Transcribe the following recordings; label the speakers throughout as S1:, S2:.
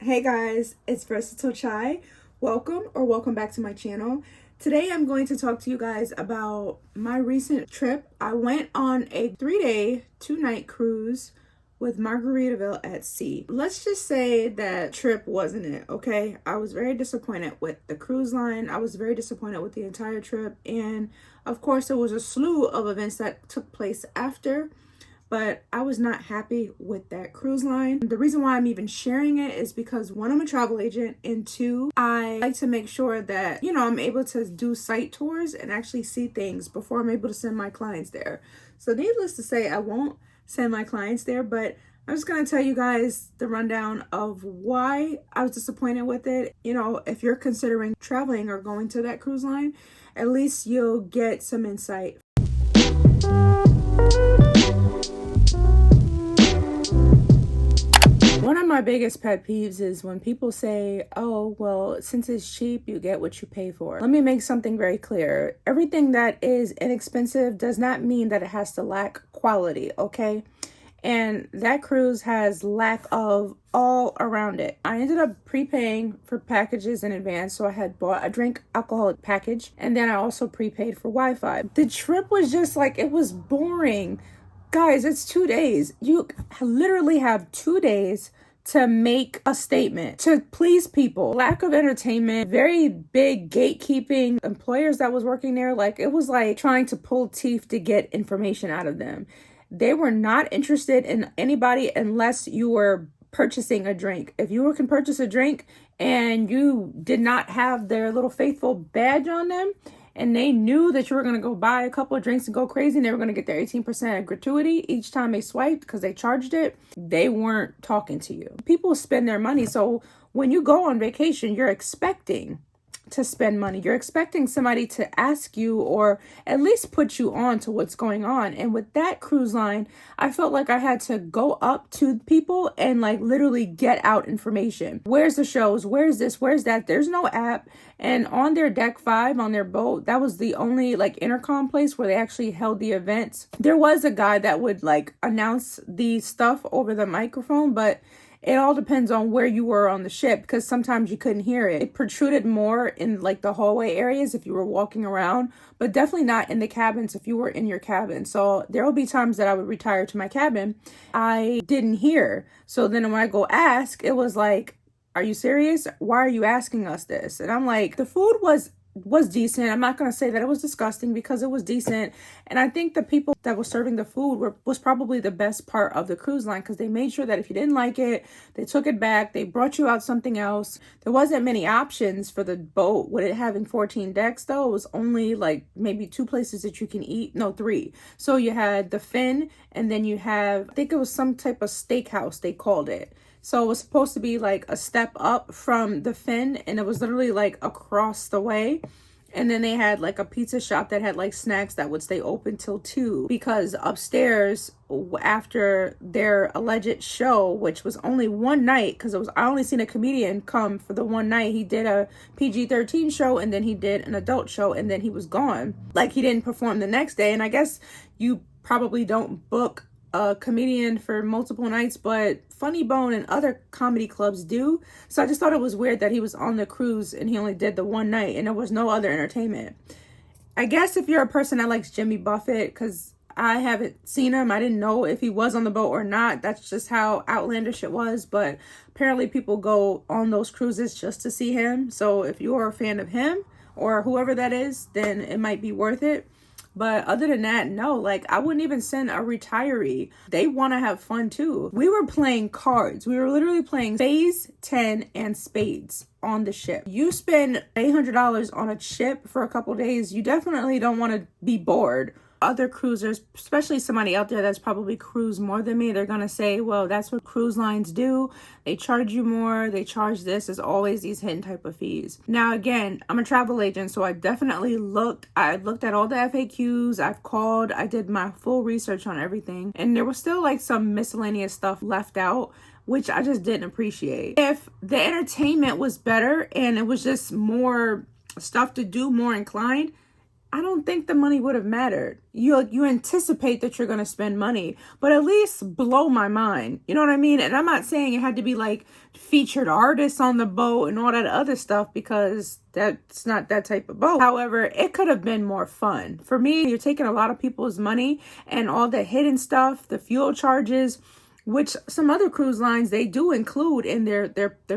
S1: Hey guys, it's Versatile Chai. Welcome back to my channel. Today I'm going to talk to you guys about my recent trip. I went on a 3-day, 2-night cruise with Margaritaville at Sea. Let's just say that trip wasn't it, okay? I was very disappointed with the cruise line. I was very disappointed with the entire trip. And of course, there was a slew of events that took place after. But I was not happy with that cruise line. The reason why I'm even sharing it is because one, I'm a travel agent, and two, I like to make sure that, I'm able to do site tours and actually see things before I'm able to send my clients there. So needless to say, I won't send my clients there, but I'm just going to tell you guys the rundown of why I was disappointed with it. If you're considering traveling or going to that cruise line, at least you'll get some insight. One of my biggest pet peeves is when people say, oh, well, since it's cheap, you get what you pay for. Let me make something very clear. Everything that is inexpensive does not mean that it has to lack quality, okay? And that cruise has lack of all around it. I ended up prepaying for packages in advance. So I had bought a drink alcoholic package, and then I also prepaid for Wi-Fi. The trip was just like, it was boring. Guys, it's 2 days. You literally have 2 days to make a statement, to please people. Lack of entertainment, very big gatekeeping. Employers that was working there, it was like trying to pull teeth to get information out of them. They were not interested in anybody unless you were purchasing a drink. If you can purchase a drink and you did not have their little faithful badge on them, and they knew that you were going to go buy a couple of drinks and go crazy, and they were going to get their 18% gratuity each time they swiped because they charged it, they weren't talking to you. People spend their money. So when you go on vacation, you're expecting to spend money. You're expecting somebody to ask you or at least put you on to what's going on. And with that cruise line, I felt like I had to go up to people and literally get out information. Where's the shows? Where's this? Where's that? There's no app. And on their deck 5 on their boat, that was the only intercom place where they actually held the events. There was a guy that would announce the stuff over the microphone, but it all depends on where you were on the ship, because sometimes you couldn't hear it. It protruded more in the hallway areas if you were walking around, but definitely not in the cabins if you were in your cabin. So there will be times that I would retire to my cabin, I didn't hear. So then when I go ask, it was like, are you serious? Why are you asking us this? And I'm like, the food was decent. I'm not going to say that it was disgusting because it was decent. And I think the people that were serving the food was probably the best part of the cruise line, because they made sure that if you didn't like it, they took it back. They brought you out something else. There wasn't many options for the boat. With it having 14 decks though, it was only maybe 2 places that you can eat. No, 3. So you had the Fin, and then you have, I think it was some type of steakhouse they called it. So it was supposed to be a step up from the Fin, and it was literally across the way. And then they had a pizza shop that had snacks that would stay open till 2, because upstairs after their alleged show, which was only one night, because I only seen a comedian come for the one night. He did a PG-13 show, and then he did an adult show, and then he was gone. He didn't perform the next day. And I guess you probably don't book a comedian for multiple nights, but Funny Bone and other comedy clubs do. So I just thought it was weird that he was on the cruise and he only did the one night and there was no other entertainment. I guess if you're a person that likes Jimmy Buffett, because I haven't seen him, I didn't know if he was on the boat or not. That's just how outlandish it was. But apparently people go on those cruises just to see him. So if you're a fan of him or whoever that is, then it might be worth it. But other than that, no, I wouldn't even send a retiree. They want to have fun too. We were playing cards. We were literally playing Phase 10 and Spades on the ship. You spend $800 on a ship for a couple days, you definitely don't want to be bored. Other cruisers, especially somebody out there that's probably cruised more than me, they're going to say, well, that's what cruise lines do. They charge you more. They charge this. There's always these hidden type of fees. Now, again, I'm a travel agent, so I definitely looked at all the FAQs. I've called. I did my full research on everything. And there was still some miscellaneous stuff left out, which I just didn't appreciate. If the entertainment was better and it was just more stuff to do, more inclined, I don't think the money would have mattered. You anticipate that you're going to spend money, but at least blow my mind. You know what I mean? And I'm not saying it had to be like featured artists on the boat and all that other stuff, because that's not that type of boat. However, it could have been more fun. For me, you're taking a lot of people's money and all the hidden stuff, the fuel charges, which some other cruise lines, they do include in their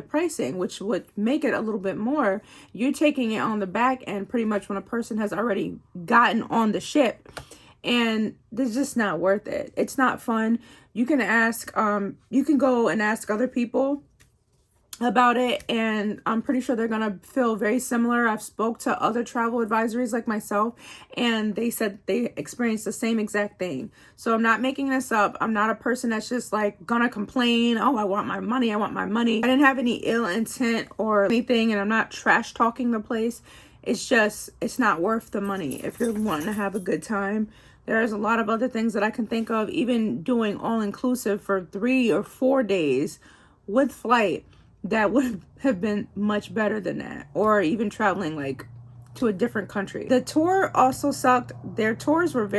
S1: pricing, which would make it a little bit more. You're taking it on the back end pretty much when a person has already gotten on the ship, and it's just not worth it. It's not fun. You can go and ask other people about it, and I'm pretty sure they're gonna feel very similar. I've spoke to other travel advisories like myself, and they said they experienced the same exact thing. So I'm not making this up. I'm not a person that's just like gonna complain, oh, I want my money, I want my money. I didn't have any ill intent or anything, and I'm not trash talking the place. It's just, it's not worth the money if you're wanting to have a good time. There's a lot of other things that I can think of, even doing all-inclusive for 3 or 4 days with flight, that would have been much better than that, or even traveling like to a different country. The tour also sucked. Their tours were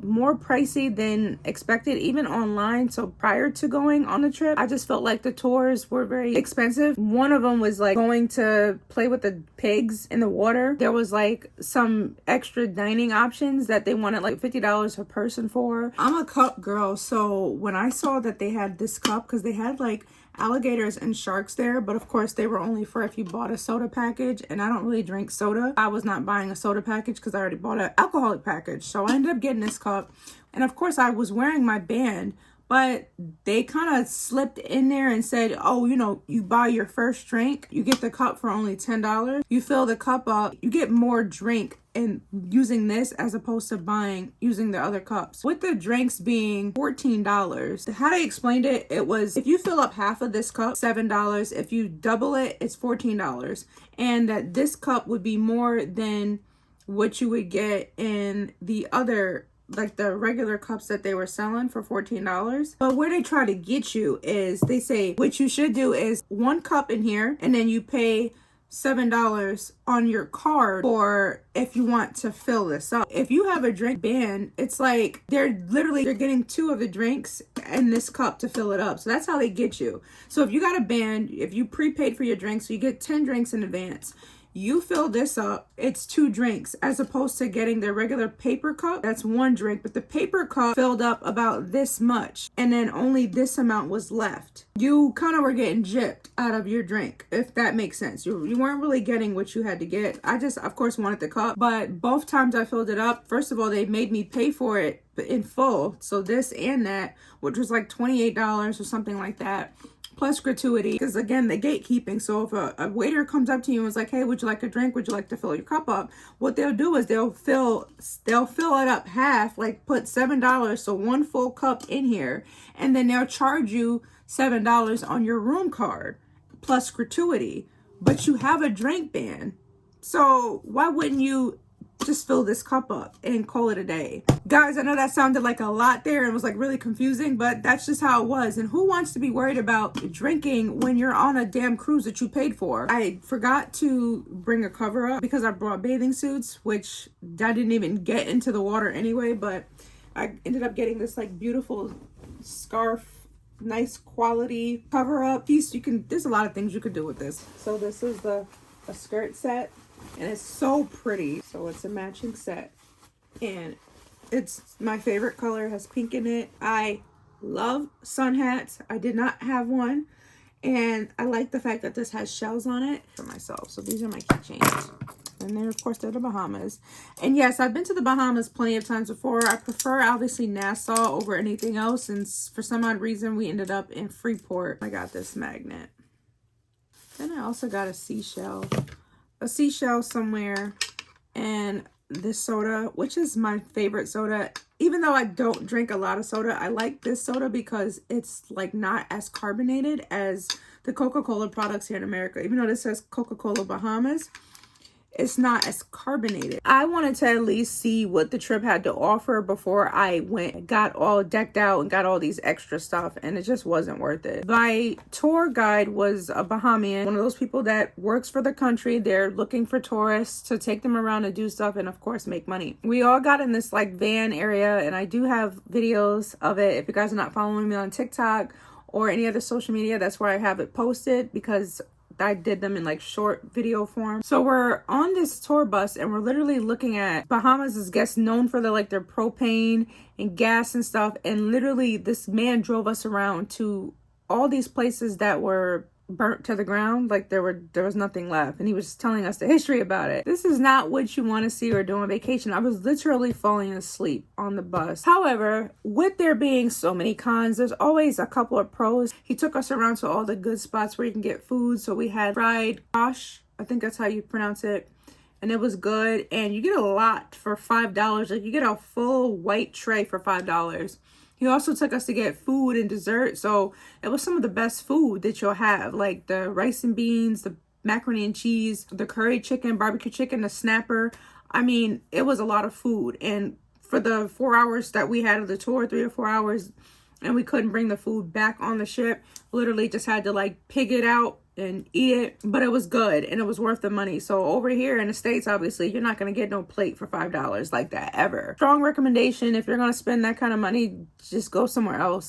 S1: more pricey than expected, even online. So prior to going on the trip, I just felt like the tours were very expensive. One of them was like going to play with the pigs in the water. There was like some extra dining options that they wanted like $50 per person for. I'm a cup girl, so when I saw that they had this cup, because they had like alligators and sharks there, but of course they were only for if you bought a soda package, and I don't really drink soda. I was not buying a soda package because I already bought an alcoholic package, so I ended up getting this cup. And of course I was wearing my band, but they kind of slipped in there and said, oh, you know, you buy your first drink, you get the cup for only $10. You fill the cup up, you get more drink and using this as opposed to using the other cups, with the drinks being $14. How they explained it, it was if you fill up half of this cup, $7. If you double it, it's $14. And that this cup would be more than what you would get in the other, like the regular cups that they were selling for $14. But where they try to get you is, they say what you should do is 1 cup in here, and then you pay $7 on your card for if you want to fill this up. If you have a drink ban, it's like they're getting 2 of the drinks in this cup to fill it up. So that's how they get you. So if you got a ban, if you prepaid for your drinks, so you get 10 drinks in advance, you fill this up, it's 2 drinks, as opposed to getting the regular paper cup. That's 1 drink, but the paper cup filled up about this much, and then only this amount was left. You kind of were getting gypped out of your drink, if that makes sense. You weren't really getting what you had to get. I just, of course, wanted the cup, but both times I filled it up, first of all, they made me pay for it in full. So this and that, which was like $28 or something like that, plus gratuity, because again, the gatekeeping. So if a waiter comes up to you and is like, hey, would you like a drink, would you like to fill your cup up, what they'll do is they'll fill it up half, like put $7, so 1 full cup in here, and then they'll charge you $7 on your room card plus gratuity, but you have a drink ban. So why wouldn't you just fill this cup up and call it a day? Guys, I know that sounded like a lot there and was like really confusing, but that's just how it was. And who wants to be worried about drinking when you're on a damn cruise that you paid for? I forgot to bring a cover up because I brought bathing suits, which I didn't even get into the water anyway, but I ended up getting this like beautiful scarf, nice quality cover up piece. There's a lot of things you could do with this. So this is a skirt set, and it's so pretty. So it's a matching set, and it's my favorite color, has pink in it. I love sun hats. I did not have one, and I like the fact that this has shells on it for myself. So these are my keychains, and then of course they're the Bahamas. And yes, I've been to the Bahamas plenty of times before. I prefer obviously Nassau over anything else, and for some odd reason we ended up in Freeport. I got this magnet. Then I also got a seashell somewhere, and this soda, which is my favorite soda. Even though I don't drink a lot of soda, I like this soda because it's like not as carbonated as the Coca-Cola products here in America. Even though this says Coca-Cola Bahamas, it's not as carbonated. I wanted to at least see what the trip had to offer before I went, got all decked out and got all these extra stuff, and it just wasn't worth it. My tour guide was a Bahamian, one of those people that works for the country. They're looking for tourists to take them around and do stuff and of course make money. We all got in this like van area, and I do have videos of it. If you guys are not following me on TikTok or any other social media, that's where I have it posted, because I did them in like short video form. So we're on this tour bus and we're literally looking at Bahamas is guess known for their propane and gas and stuff. And literally this man drove us around to all these places that were burnt to the ground, like there was nothing left, and he was telling us the history about it. This is not what you want to see or do on vacation. I was literally falling asleep on the bus. However, with there being so many cons, there's always a couple of pros. He took us around to all the good spots where you can get food. So we had fried gosh, I think that's how you pronounce it, and it was good, and you get a lot for $5. Like you get a full white tray for $5. He also took us to get food and dessert, so it was some of the best food that you'll have, like the rice and beans, the macaroni and cheese, the curry chicken, barbecue chicken, the snapper. I mean, it was a lot of food, and for the 4 hours that we had of the tour, 3 or 4 hours, and we couldn't bring the food back on the ship, literally just had to like pig it out and eat it, but it was good and it was worth the money. So over here in the States, obviously you're not going to get no plate for $5 like that ever. Strong recommendation, if you're going to spend that kind of money, just go somewhere else.